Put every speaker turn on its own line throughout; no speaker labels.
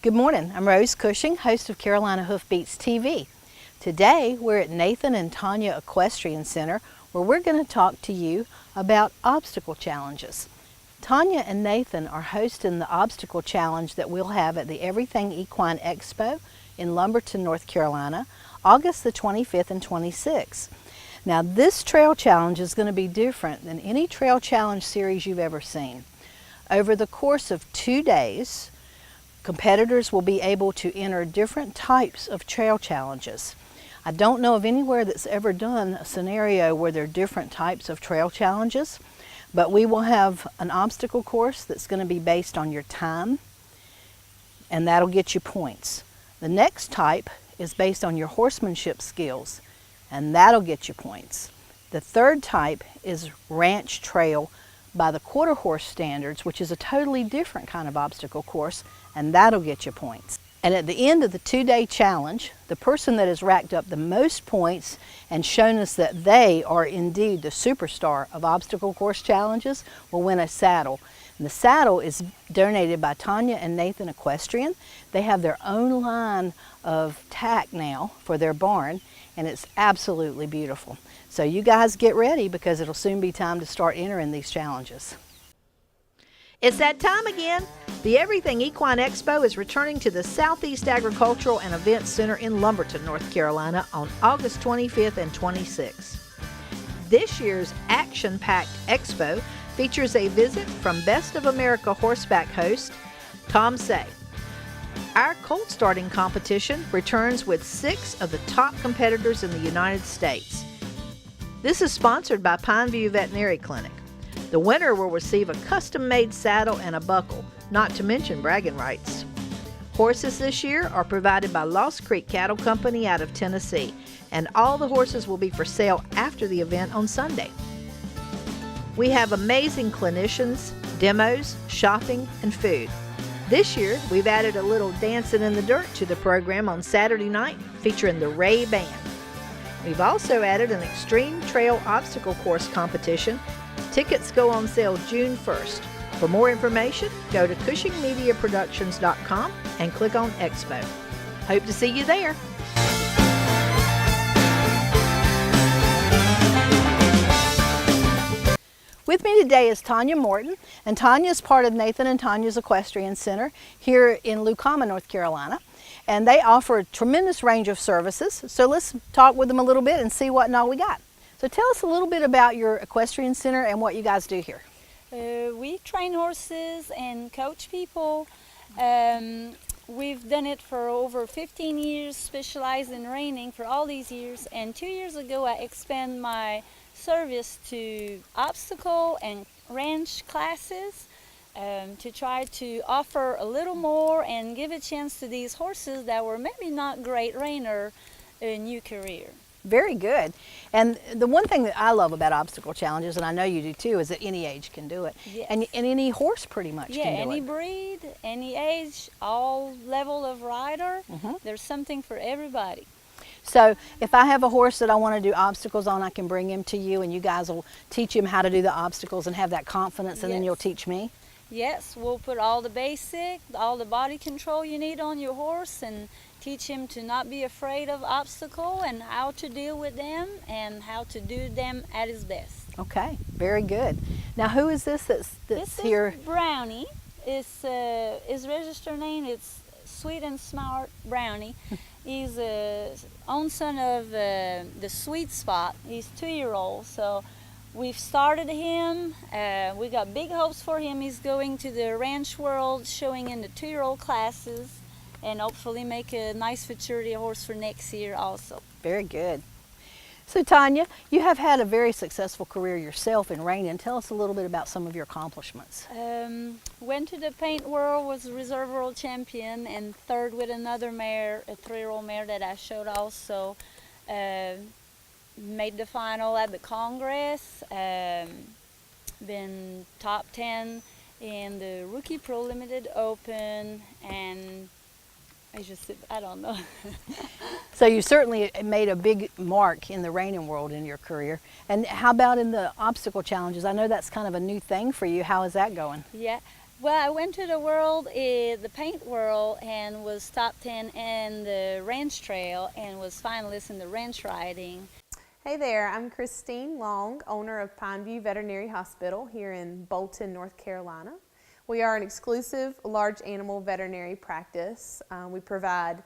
Good morning, I'm Rose Cushing, host of Carolina Hoofbeats TV. Today we're at Nathan and Tanya Equestrian Center where we're going to talk to you about obstacle challenges. Tanya and Nathan are hosting the obstacle challenge that we'll have at the Everything Equine Expo in Lumberton, North Carolina, August the 25th and 26th. Now this trail challenge is going to be different than any trail challenge series you've ever seen. Over the course of 2 days, competitors will be able to enter different types of trail challenges. I don't know of anywhere that's ever done a scenario where there are different types of trail challenges, but we will have an obstacle course that's going to be based on your time, and that'll get you points. The next type is based on your horsemanship skills, and that'll get you points. The third type is ranch trail by the quarter horse standards, which is a totally different kind of obstacle course, and that'll get you points. And at the end of the 2-day challenge, the person that has racked up the most points and shown us that they are indeed the superstar of obstacle course challenges will win a saddle. And the saddle is donated by Tanya and Nathan Equestrian. They have their own line of tack now for their barn, and it's absolutely beautiful. So you guys get ready because it'll soon be time to start entering these challenges.
It's that time again. The Everything Equine Expo is returning to the Southeast Agricultural and Events Center in Lumberton, North Carolina on August 25th and 26th. This year's action-packed expo features a visit from Best of America horseback host Tom Say. Our colt starting competition returns with 6 of the top competitors in the United States. This is sponsored by Pineview Veterinary Clinic. The winner will receive a custom-made saddle and a buckle, not to mention bragging rights. Horses this year are provided by Lost Creek Cattle Company out of Tennessee, and all the horses will be for sale after the event on Sunday. We have amazing clinicians, demos, shopping, and food. This year, we've added a little dancing in the dirt to the program on Saturday night featuring the Ray Band. We've also added an extreme trail obstacle course competition. Tickets go on sale June 1st. For more information, go to CushingMediaProductions.com and click on Expo. Hope to see you there.
With me today is Tanya Morton, and Tanya is part of Nathan and Tanya's Equestrian Center here in Lucama, North Carolina. And they offer a tremendous range of services. So let's talk with them a little bit and see what and all we got. So tell us a little bit about your equestrian center and what you guys do here.
We train horses and coach people. We've done it for over 15 years, specialized in reining for all these years. And 2 years ago, I expanded my service to obstacle and ranch classes to try to offer a little more and give a chance to these horses that were maybe not great reiner a new career.
Very good. And the one thing that I love about obstacle challenges, and I know you do too, is that any age can do it.
Yes.
And any horse pretty much can do it.
Yeah, any breed, any age, all level of rider, there's something for everybody.
So if I have a horse that I want to do obstacles on, I can bring him to you and you guys will teach him how to do the obstacles and have that confidence, and then you'll teach me?
Yes, we'll put all the basic, all the body control you need on your horse and teach him to not be afraid of obstacles and how to deal with them and how to do them at his best.
Okay, very good. Now who is this that's here?
This is Brownie. His registered name is Sweet and Smart Brownie. He's a own son of the Sweet Spot. He's 2-year-old, so we've started him. We got big hopes for him. He's going to the ranch world, showing in the 2-year-old classes, and hopefully make a nice futurity horse for next year also.
Very good. So Tanya, you have had a very successful career yourself in reining. Tell us a little bit about some of your accomplishments.
Went to the paint world, was a reserve world champion, and third with another mare, a 3-year-old mare that I showed also. Made the final at the Congress, been top 10 in the Rookie Pro Limited Open, and I don't know.
So you certainly made a big mark in the reining world in your career. And how about in the obstacle challenges? I know that's kind of a new thing for you. How is that going?
Yeah, Well, I went to the the paint world, and was top 10 in the ranch trail, and was finalist in the ranch riding.
Hey there, I'm Christine Long, owner of Pineview Veterinary Hospital here in Bolton, North Carolina. We are an exclusive large animal veterinary practice. We provide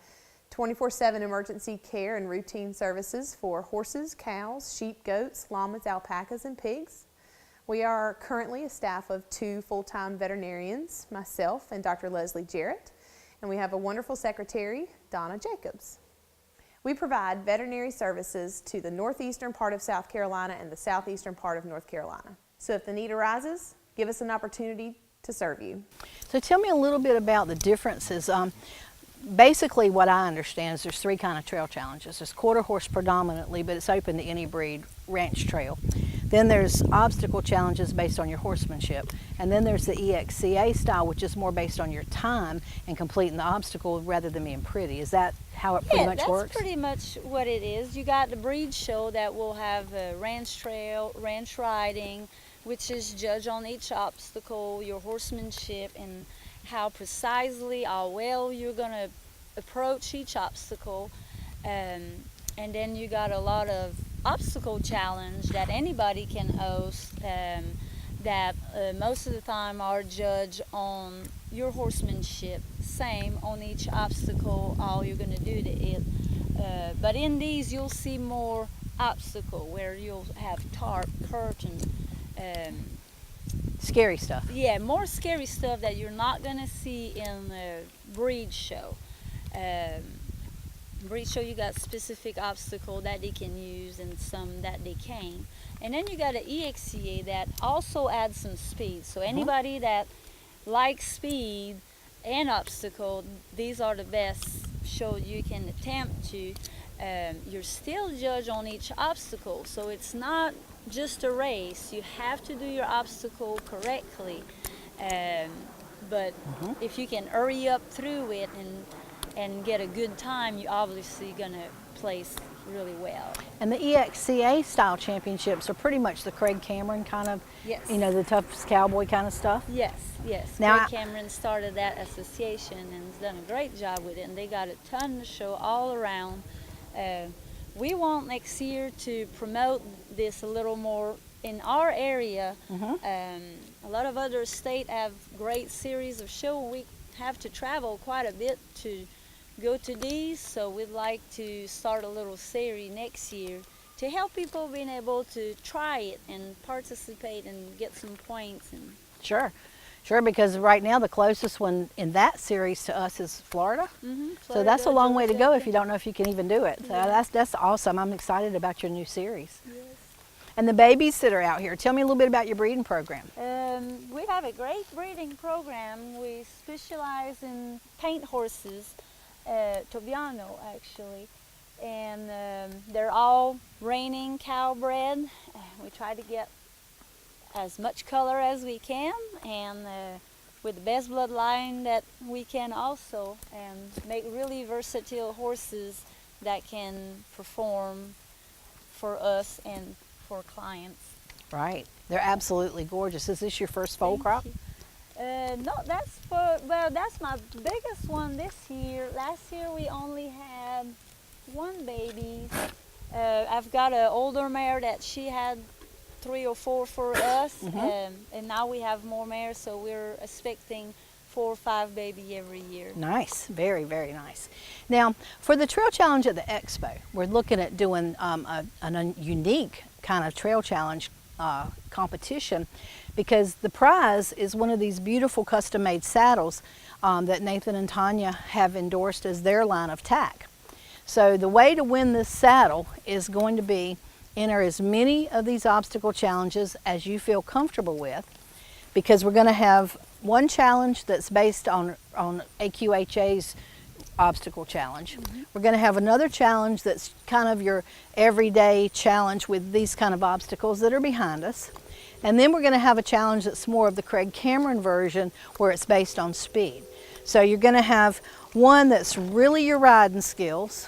24/7 emergency care and routine services for horses, cows, sheep, goats, llamas, alpacas, and pigs. We are currently a staff of 2 full-time veterinarians, myself and Dr. Leslie Jarrett, and we have a wonderful secretary, Donna Jacobs. We provide veterinary services to the northeastern part of South Carolina and the southeastern part of North Carolina. So if the need arises, give us an opportunity to serve you.
So tell me a little bit about the differences. Basically what I understand is there's 3 kind of trail challenges. There's quarter horse predominantly, but it's open to any breed, ranch trail. Then there's obstacle challenges based on your horsemanship. And then there's the EXCA style, which is more based on your time and completing the obstacle rather than being pretty. Is that how it pretty much works?
Yeah, that's pretty much what it is. You got the breed show that will have ranch trail, ranch riding, which is judge on each obstacle, your horsemanship, and how precisely or well you're going to approach each obstacle. And then you got a lot of obstacle challenge that anybody can host, that most of the time are judged on your horsemanship, same on each obstacle, all you're going to do to it. But in these you'll see more obstacle where you'll have tarp, curtain,
Scary stuff.
yeah, more scary stuff that you're not going to see in the breed show. Breed show, you got specific obstacle that they can use and some that they can't. And then you got an EXCA that also adds some speed. So anybody that likes speed and obstacle, these are the best show you can attempt to. You're still judged on each obstacle, so it's not just a race. You have to do your obstacle correctly. But if you can hurry up through it and get a good time, you're obviously going to place really well.
And the EXCA style championships are pretty much the Craig Cameron kind of,
Yes.
you know, the toughest cowboy kind of stuff.
Yes, yes.
Now
Craig Cameron started that association and has done a great job with it, and they got a ton to show all around. We want next year to promote this a little more in our area. A lot of other states have great series of shows. We have to travel quite a bit to go to these, so we'd like to start a little series next year to help people being able to try it and participate and get some points. And
Sure, because right now the closest one in that series to us is Florida. So that's a long way to go if you don't know if you can even do it. So that's awesome. I'm excited about your new series.
yes.
And the babies that are out here, tell me a little bit about your breeding program.
We have a great breeding program. We specialize in paint horses, Tobiano actually, and they're all reining cow bred. We try to get as much color as we can, and with the best bloodline that we can also, and make really versatile horses that can perform for us and for clients.
Right, they're absolutely gorgeous. Is this your first foal crop?
No, that's my biggest one this year. Last year we only had 1 baby. I've got an older mare that she had 3 or 4 for us, and now we have more mares, so we're expecting 4 or 5 baby every year.
Nice, very, very nice. Now, for the Trail Challenge at the Expo, we're looking at doing a unique kind of trail challenge competition, because the prize is one of these beautiful custom-made saddles that Nathan and Tanya have endorsed as their line of tack. So the way to win this saddle is going to be enter as many of these obstacle challenges as you feel comfortable with, because we're going to have one challenge that's based on AQHA's obstacle challenge. We're going to have another challenge that's kind of your everyday challenge with these kind of obstacles that are behind us. And then we're going to have a challenge that's more of the Craig Cameron version, where it's based on speed. So you're going to have one that's really your riding skills,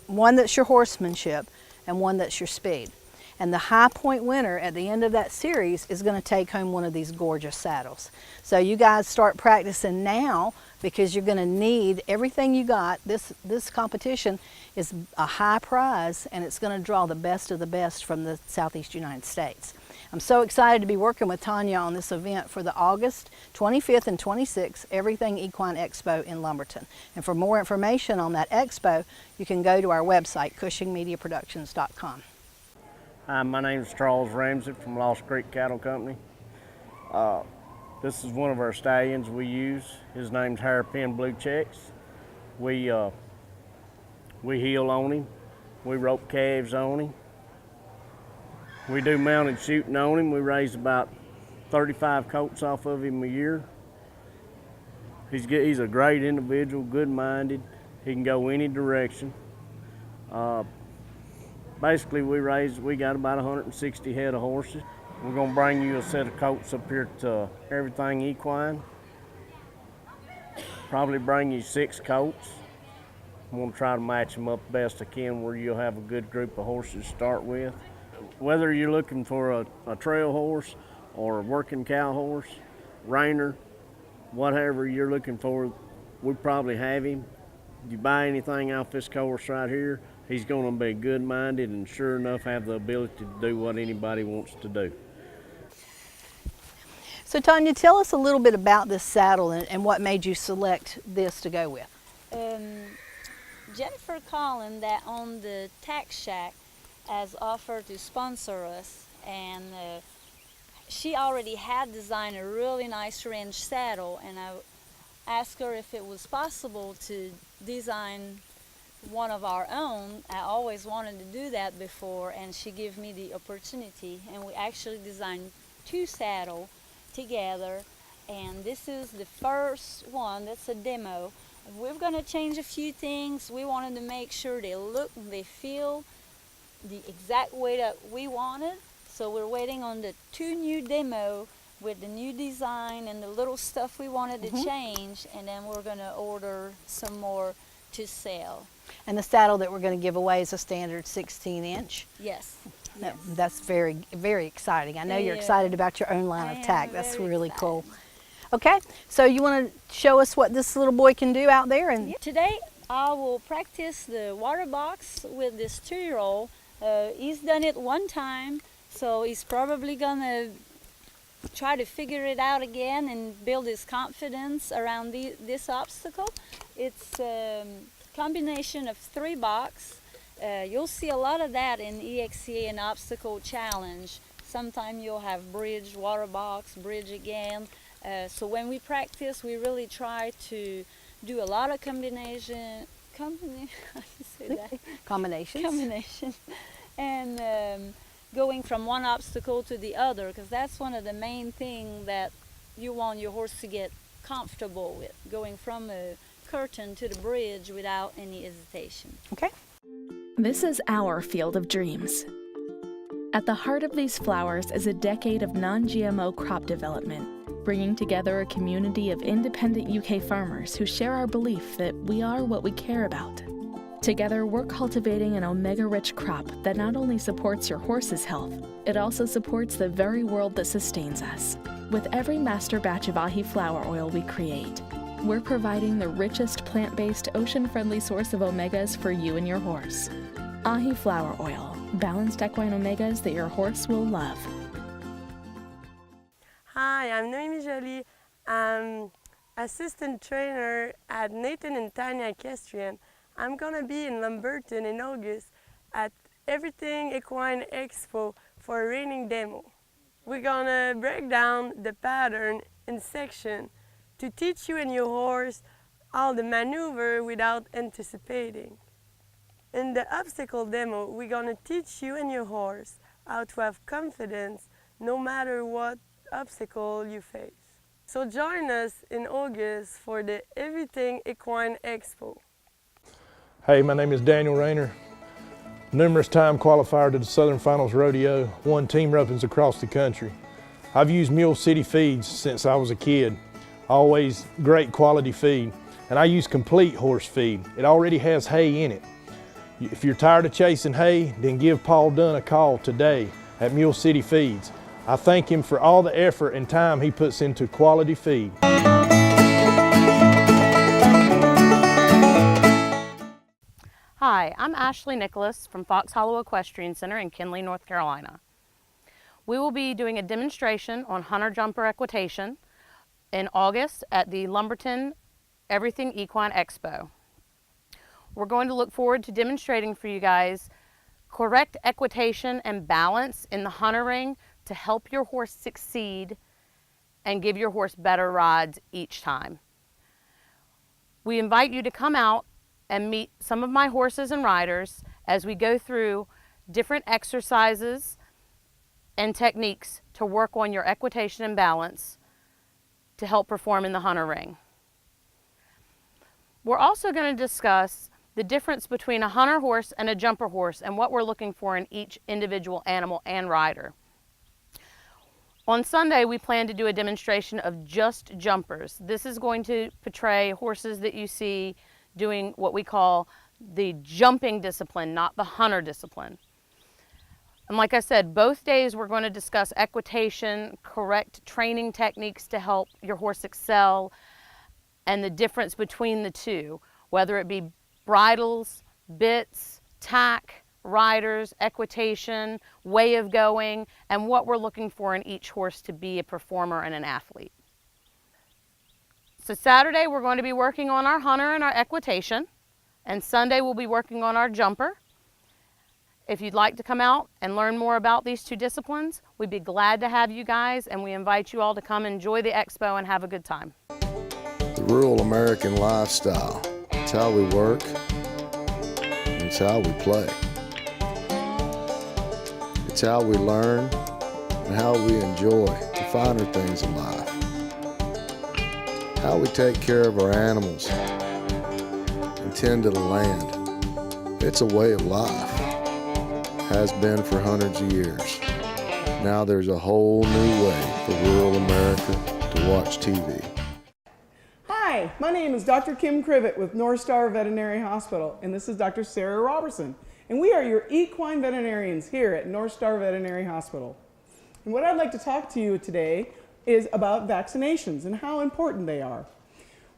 one that's your horsemanship, and one that's your speed. And the high point winner at the end of that series is going to take home one of these gorgeous saddles. So you guys start practicing now, because you're going to need everything you got. This competition is a high prize, and it's going to draw the best of the best from the Southeast United States. I'm so excited to be working with Tanya on this event for the August 25th and 26th Everything Equine Expo in Lumberton. And for more information on that expo, you can go to our website, CushingMediaProductions.com.
Hi, my name is Charles Ramsey from Lost Creek Cattle Company. This is one of our stallions we use. His name's Hairpin Blue Checks. We heel on him. We rope calves on him. We do mounted shooting on him. We raise about 35 colts off of him a year. He's a great individual, good-minded. He can go any direction. Basically, we got about 160 head of horses. We're gonna bring you a set of colts up here to Everything Equine. Probably bring you 6 colts. I'm gonna try to match them up best I can where you'll have a good group of horses to start with. Whether you're looking for a trail horse or a working cow horse, reiner, whatever you're looking for, we probably have him. If you buy anything off this course right here, he's gonna be good-minded and sure enough have the ability to do what anybody wants to do.
So Tanya, tell us a little bit about this saddle and what made you select this to go with.
Jennifer Collin, that owned the Tack Shack, has offered to sponsor us, and she already had designed a really nice range saddle, and I asked her if it was possible to design one of our own. I always wanted to do that before, and she gave me the opportunity, and we actually designed 2 saddles together, and this is the first one. That's a demo. We're going to change a few things. We wanted to make sure they look and they feel the exact way that we wanted, so we're waiting on the 2 new demo with the new design and the little stuff we wanted to change, and then we're going to order some more to sell.
And the saddle that we're going to give away is a standard 16-inch.
Yes.
That's very, very exciting. I know you're excited about your own line of tack. That's really cool. Okay, so you want to show us what this little boy can do out there? And
today I will practice the water box with this 2-year-old. He's done it one time, so he's probably gonna try to figure it out again and build his confidence around this obstacle. It's a combination of 3 box. You'll see a lot of that in EXCA and Obstacle Challenge. Sometime you'll have bridge, water box, bridge again. So when we practice, we really try to do a lot of combinations, and going from one obstacle to the other, because that's one of the main things that you want your horse to get comfortable with, going from a curtain to the bridge without any hesitation.
Okay.
This is our field of dreams. At the heart of these flowers is a decade of non-GMO crop development, bringing together a community of independent UK farmers who share our belief that we are what we care about. Together, we're cultivating an omega-rich crop that not only supports your horse's health, it also supports the very world that sustains us. With every master batch of ahi flower oil we create, we're providing the richest plant-based, ocean-friendly source of omegas for you and your horse. Ahi flower oil, balanced equine omegas that your horse will love.
Hi, I'm Noemi Jolie. I'm assistant trainer at Nathan and Tanya Equestrian. I'm gonna be in Lumberton in August at Everything Equine Expo for a reining demo. We're gonna break down the pattern in section to teach you and your horse all the maneuver without anticipating. In the obstacle demo, we're gonna teach you and your horse how to have confidence no matter what obstacle you face. So join us in August for the Everything Equine Expo.
Hey, my name is Daniel Rayner. Numerous time qualifier to the Southern Finals Rodeo, won team ropings across the country. I've used Mule City feeds since I was a kid. Always great quality feed. And I use complete horse feed. It already has hay in it. If you're tired of chasing hay, then give Paul Dunn a call today at Mule City Feeds. I thank him for all the effort and time he puts into quality feed.
Hi, I'm Ashley Nicholas from Fox Hollow Equestrian Center in Kinley, North Carolina. We will be doing a demonstration on hunter jumper equitation in August at the Lumberton Everything Equine Expo. We're going to look forward to demonstrating for you guys correct equitation and balance in the hunter ring to help your horse succeed and give your horse better rides each time. We invite you to come out and meet some of my horses and riders as we go through different exercises and techniques to work on your equitation and balance to help perform in the hunter ring. We're also going to discuss the difference between a hunter horse and a jumper horse and what we're looking for in each individual animal and rider. On Sunday, we plan to do a demonstration of just jumpers. This is going to portray horses that you see doing what we call the jumping discipline, not the hunter discipline. And like I said, both days we're going to discuss equitation, correct training techniques to help your horse excel, and the difference between the two, whether it be bridles, bits, tack, riders, equitation, way of going, and what we're looking for in each horse to be a performer and an athlete. So Saturday we're going to be working on our hunter and our equitation, and Sunday we'll be working on our jumper. If you'd like to come out and learn more about these two disciplines, we'd be glad to have you guys, and we invite you all to come enjoy the expo and have a good time.
The rural American lifestyle. It's how we work, and it's how we play. It's how we learn and how we enjoy the finer things in life. How we take care of our animals and tend to the land. It's a way of life. Has been for hundreds of years. Now there's a whole new way for rural America to watch TV.
Hi, my name is Dr. Kim Crivet with North Star Veterinary Hospital, and this is Dr. Sarah Robertson, and we are your equine veterinarians here at North Star Veterinary Hospital. And what I'd like to talk to you today is about vaccinations and how important they are.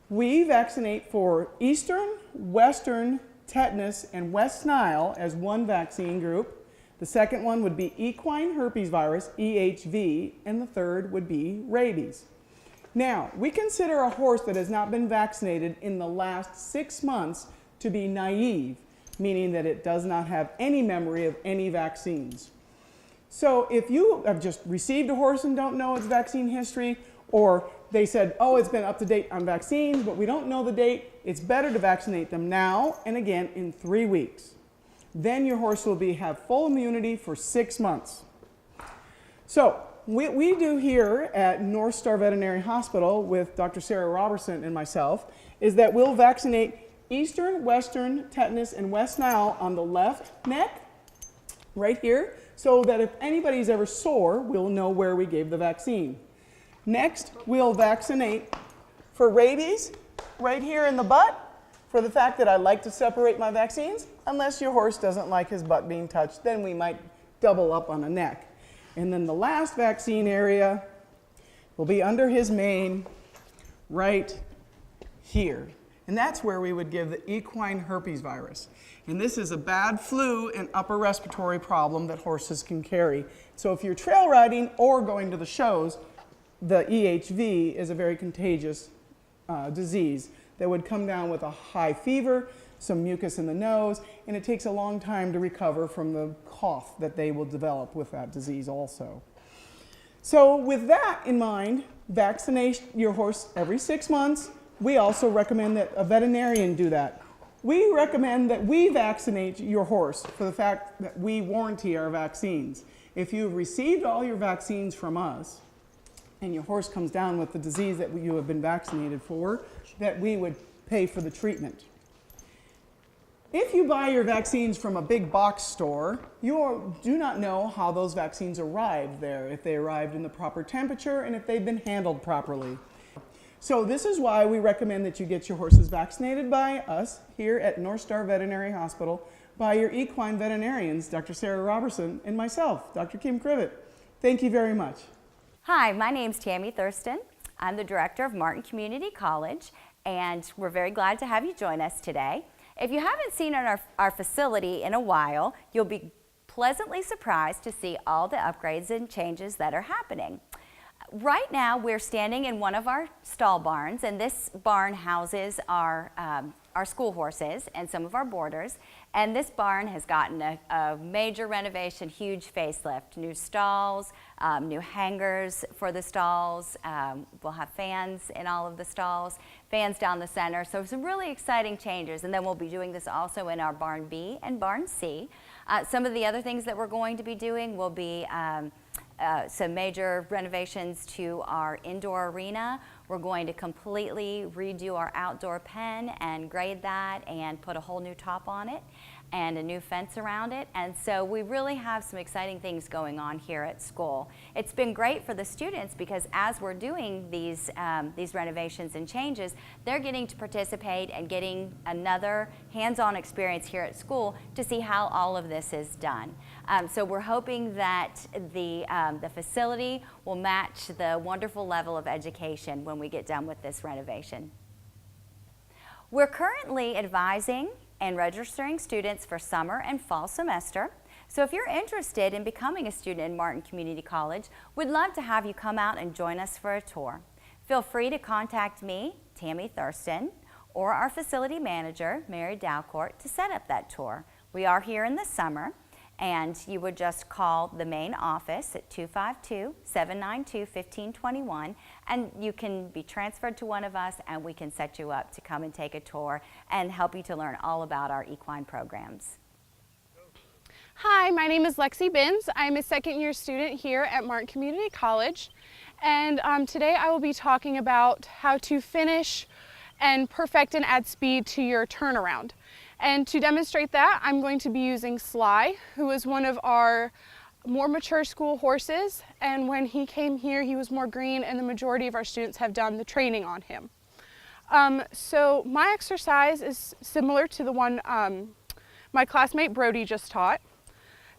We vaccinate for Eastern, Western, tetanus, and West Nile as one vaccine group. The second one would be equine herpes virus, EHV, and the third would be rabies. Now, we consider a horse that has not been vaccinated in the last 6 months to be naive, meaning that it does not have any memory of any vaccines. So if you have just received a horse and don't know its vaccine history, or they said, oh, it's been up to date on vaccines, but we don't know the date, it's better to vaccinate them now and again in 3 weeks. Then your horse will have full immunity for 6 months. So what we do here at North Star Veterinary Hospital with Dr. Sarah Robertson and myself is that we'll vaccinate Eastern, Western, tetanus, and West Nile on the left neck, right here, so that if anybody's ever sore, we'll know where we gave the vaccine. Next, we'll vaccinate for rabies right here in the butt, for the fact that I like to separate my vaccines. Unless your horse doesn't like his butt being touched, then we might double up on a neck. And then the last vaccine area will be under his mane, right here. And that's where we would give the equine herpes virus. And this is a bad flu and upper respiratory problem that horses can carry. So if you're trail riding or going to the shows, the EHV is a very contagious disease that would come down with a high fever, some mucus in the nose, and it takes a long time to recover from the cough that they will develop with that disease also. So with that in mind, vaccinate your horse every 6 months. We also recommend that a veterinarian do that. We recommend that we vaccinate your horse for the fact that we warranty our vaccines. If you've received all your vaccines from us, and your horse comes down with the disease that you have been vaccinated for, that we would pay for the treatment. If you buy your vaccines from a big box store, you do not know how those vaccines arrived there, if they arrived in the proper temperature and if they've been handled properly. So this is why we recommend that you get your horses vaccinated by us here at North Star Veterinary Hospital by your equine veterinarians, Dr. Sarah Robertson, and myself, Dr. Kim Crivet. Thank you very much.
Hi, my name's Tammy Thurston. I'm the director of Martin Community College, and we're very glad to have you join us today. If you haven't seen our facility in a while, you'll be pleasantly surprised to see all the upgrades and changes that are happening. Right now, we're standing in one of our stall barns, and this barn houses our school horses and some of our boarders. And this barn has gotten a major renovation, huge facelift, new stalls, new hangers for the stalls. We'll have fans in all of the stalls, fans down the center. So some really exciting changes. And then we'll be doing this also in our barn B and barn C. Some of the other things that we're going to be doing will be some major renovations to our indoor arena. We're going to completely redo our outdoor pen and grade that and put a whole new top on it and a new fence around it. And so we really have some exciting things going on here at school. It's been great for the students because as we're doing these renovations and changes, they're getting to participate and getting another hands-on experience here at school to see how all of this is done. So we're hoping that the facility will match the wonderful level of education when we get done with this renovation. We're currently advising and registering students for summer and fall semester. So if you're interested in becoming a student in Martin Community College, we'd love to have you come out and join us for a tour. Feel free to contact me, Tammy Thurston, or our facility manager, Mary Dalcourt, to set up that tour. We are here in the summer, and you would just call the main office at 252-792-1521, and you can be transferred to one of us, and we can set you up to come and take a tour and help you to learn all about our equine programs.
Hi, my name is Lexi Binns. I'm a second-year student here at Martin Community College, and today I will be talking about how to finish and perfect and add speed to your turnaround. And to demonstrate that, I'm going to be using Sly, who is one of our more mature school horses. And when he came here, he was more green, and the majority of our students have done the training on him. So my exercise is similar to the one my classmate Brody just taught.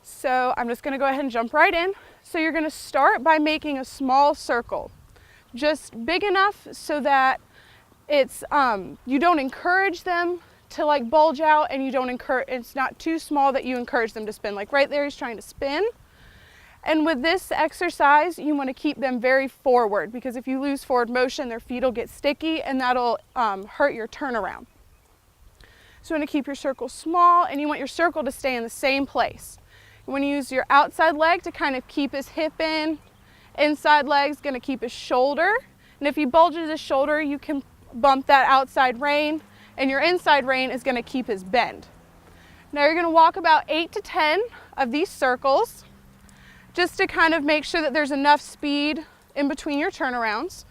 So I'm just going to go ahead and jump right in. So you're going to start by making a small circle, just big enough so that it's you don't encourage them to like bulge out, and you don't encourage, it's not too small that you encourage them to spin. Like right there, he's trying to spin. And with this exercise, you want to keep them very forward, because if you lose forward motion, their feet will get sticky, and that'll hurt your turnaround. So you want to keep your circle small, and you want your circle to stay in the same place. You want to use your outside leg to kind of keep his hip in. Inside leg's going to keep his shoulder. And if he bulges his shoulder, you can bump that outside rein, and your inside rein is going to keep his bend. Now you're going to walk about 8 to 10 of these circles just to kind of make sure that there's enough speed in between your turnarounds.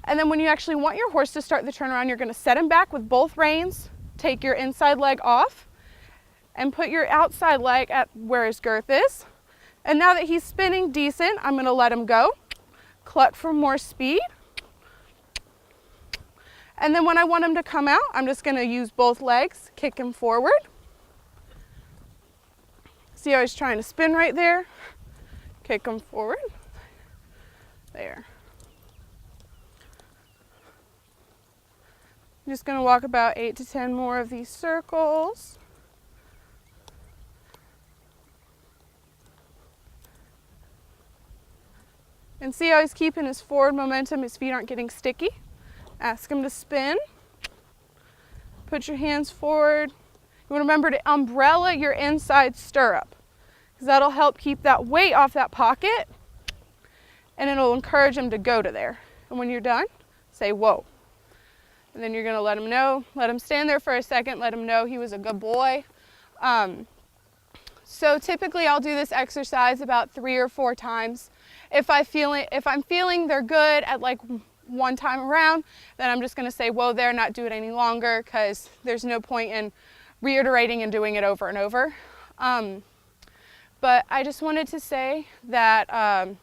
And then when you actually want your horse to start the turnaround, you're going to set him back with both reins, take your inside leg off, and put your outside leg at where his girth is. And now that he's spinning decent, I'm going to let him go, cluck for more speed. And then when I want him to come out, I'm just going to use both legs, kick him forward. See how he's trying to spin right there? Kick him forward. There. I'm just going to walk about 8 to 10 more of these circles. And see how he's keeping his forward momentum, his feet aren't getting sticky. Ask him to spin. Put your hands forward. You want to remember to umbrella your inside stirrup, because that'll help keep that weight off that pocket, and it'll encourage him to go to there. And when you're done, say whoa. And then you're going to let him know, let him stand there for a second, let him know he was a good boy. So typically I'll do this exercise about 3 or 4 times. If I'm feeling they're good at like one time around, then I'm just going to say whoa there, not do it any longer, because there's no point in reiterating and doing it over and over. But I just wanted to say that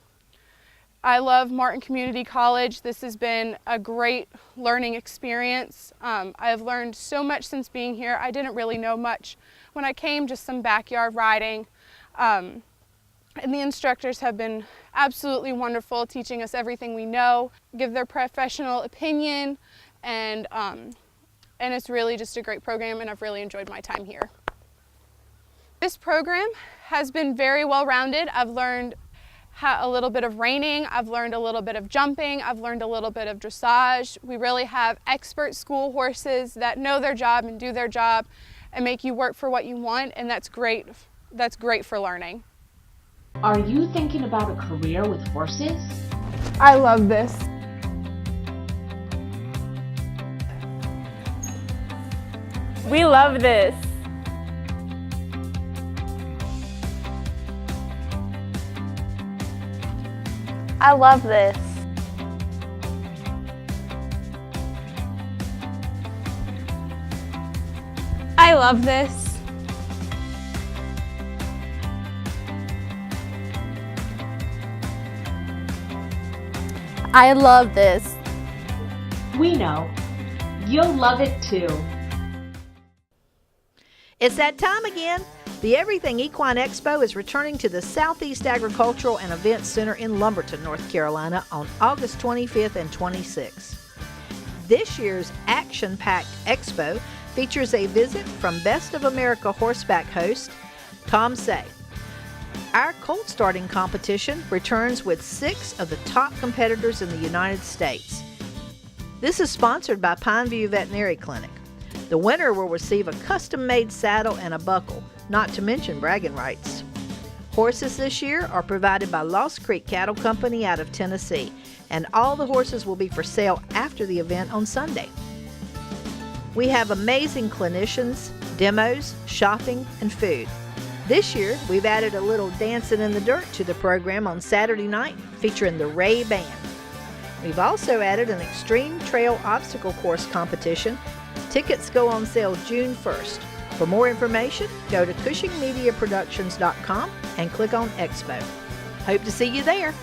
I love Martin Community College. This has been a great learning experience. I have learned so much since being here. I didn't really know much when I came, just some backyard riding. And the instructors have been absolutely wonderful, teaching us everything we know, give their professional opinion, and it's really just a great program, and I've really enjoyed my time here. This program has been very well-rounded. I've learned a little bit of reining, I've learned a little bit of jumping, I've learned a little bit of dressage. We really have expert school horses that know their job and do their job and make you work for what you want, and that's great. That's great for learning.
Are you thinking about a career with horses?
I love this.
We love this.
I love this.
I love this.
I love this.
We know. You'll love it too.
It's that time again. The Everything Equine Expo is returning to the Southeast Agricultural and Events Center in Lumberton, North Carolina on August 25th and 26th. This year's action-packed expo features a visit from Best of America horseback host Tom Say. Our colt starting competition returns with 6 of the top competitors in the United States. This is sponsored by Pineview Veterinary Clinic. The winner will receive a custom-made saddle and a buckle, not to mention bragging rights. Horses this year are provided by Lost Creek Cattle Company out of Tennessee, and all the horses will be for sale after the event on Sunday. We have amazing clinicians, demos, shopping, and food. This year, we've added a little dancing in the dirt to the program on Saturday night, featuring the Ray Band. We've also added an extreme trail obstacle course competition. Tickets go on sale June 1st. For more information, go to CushingMediaProductions.com and click on Expo. Hope to see you there.